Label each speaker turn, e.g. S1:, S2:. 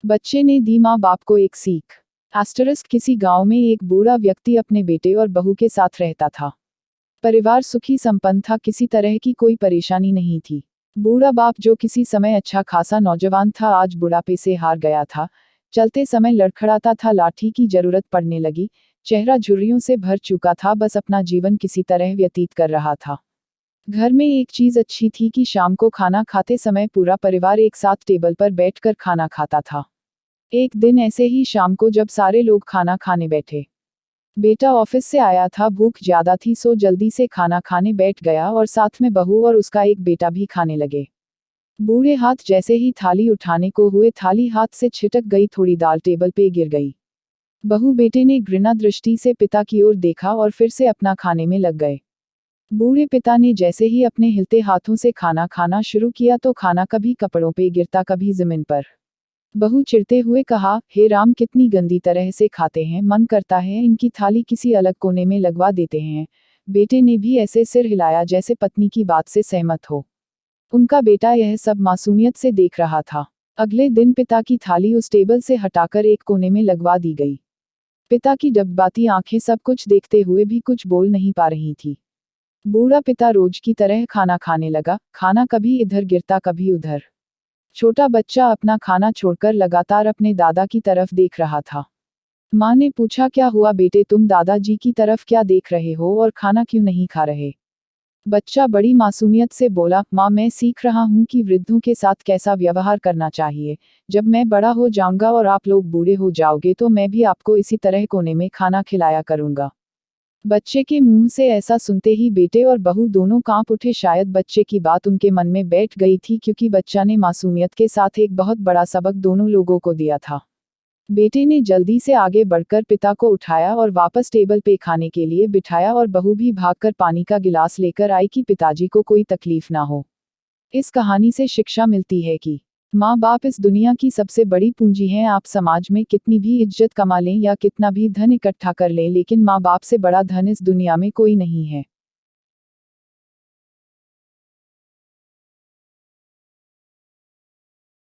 S1: बच्चे ने दी माँ बाप को एक सीख। एस्टरिस्क किसी गांव में एक बूढ़ा व्यक्ति अपने बेटे और बहू के साथ रहता था। परिवार सुखी संपन्न था, किसी तरह की कोई परेशानी नहीं थी। बूढ़ा बाप जो किसी समय अच्छा खासा नौजवान था, आज बुढ़ापे से हार गया था। चलते समय लड़खड़ाता था, लाठी की जरूरत पड़ने लगी। चेहरा झुर्रियों से भर चुका था, बस अपना जीवन किसी तरह व्यतीत कर रहा था। घर में एक चीज अच्छी थी कि शाम को खाना खाते समय पूरा परिवार एक साथ टेबल पर बैठकर खाना खाता था। एक दिन ऐसे ही शाम को जब सारे लोग खाना खाने बैठे, बेटा ऑफिस से आया था, भूख ज्यादा थी सो जल्दी से खाना खाने बैठ गया और साथ में बहू और उसका एक बेटा भी खाने लगे। बूढ़े हाथ जैसे ही थाली उठाने को हुए, थाली हाथ से छिटक गई, थोड़ी दाल टेबल पे गिर गई। बहू बेटे ने घृणा दृष्टि से पिता की ओर देखा और फिर से अपना खाने में लग गए। बूढ़े पिता ने जैसे ही अपने हिलते हाथों से खाना खाना शुरू किया तो खाना कभी कपड़ों पे गिरता, कभी जमीन पर। बहू चिढ़ते हुए कहा, हे राम, कितनी गंदी तरह से खाते हैं, मन करता है इनकी थाली किसी अलग कोने में लगवा देते हैं। बेटे ने भी ऐसे सिर हिलाया जैसे पत्नी की बात से सहमत हो। उनका बेटा यह सब मासूमियत से देख रहा था। अगले दिन पिता की थाली उस टेबल से हटाकर एक कोने में लगवा दी गई। पिता की डबडबाती आंखें सब कुछ देखते हुए भी कुछ बोल नहीं पा रही थी। बूढ़ा पिता रोज की तरह खाना खाने लगा, खाना कभी इधर गिरता कभी उधर। छोटा बच्चा अपना खाना छोड़कर लगातार अपने दादा की तरफ देख रहा था। माँ ने पूछा, क्या हुआ बेटे, तुम दादाजी की तरफ क्या देख रहे हो और खाना क्यों नहीं खा रहे? बच्चा बड़ी मासूमियत से बोला, माँ, मैं सीख रहा हूँ कि वृद्धों के साथ कैसा व्यवहार करना चाहिए। जब मैं बड़ा हो जाऊंगा और आप लोग बूढ़े हो जाओगे तो मैं भी आपको इसी तरह कोने में खाना खिलाया करूंगा। बच्चे के मुंह से ऐसा सुनते ही बेटे और बहू दोनों कांप उठे। शायद बच्चे की बात उनके मन में बैठ गई थी, क्योंकि बच्चा ने मासूमियत के साथ एक बहुत बड़ा सबक दोनों लोगों को दिया था। बेटे ने जल्दी से आगे बढ़कर पिता को उठाया और वापस टेबल पे खाने के लिए बिठाया, और बहू भी भागकर पानी का गिलास लेकर आई कि पिताजी को कोई तकलीफ ना हो। इस कहानी से शिक्षा मिलती है कि माँ बाप इस दुनिया की सबसे बड़ी पूंजी हैं। आप समाज में कितनी भी इज्जत कमा लें या कितना भी धन इकट्ठा कर लें, लेकिन माँ बाप से बड़ा धन इस दुनिया में कोई नहीं है।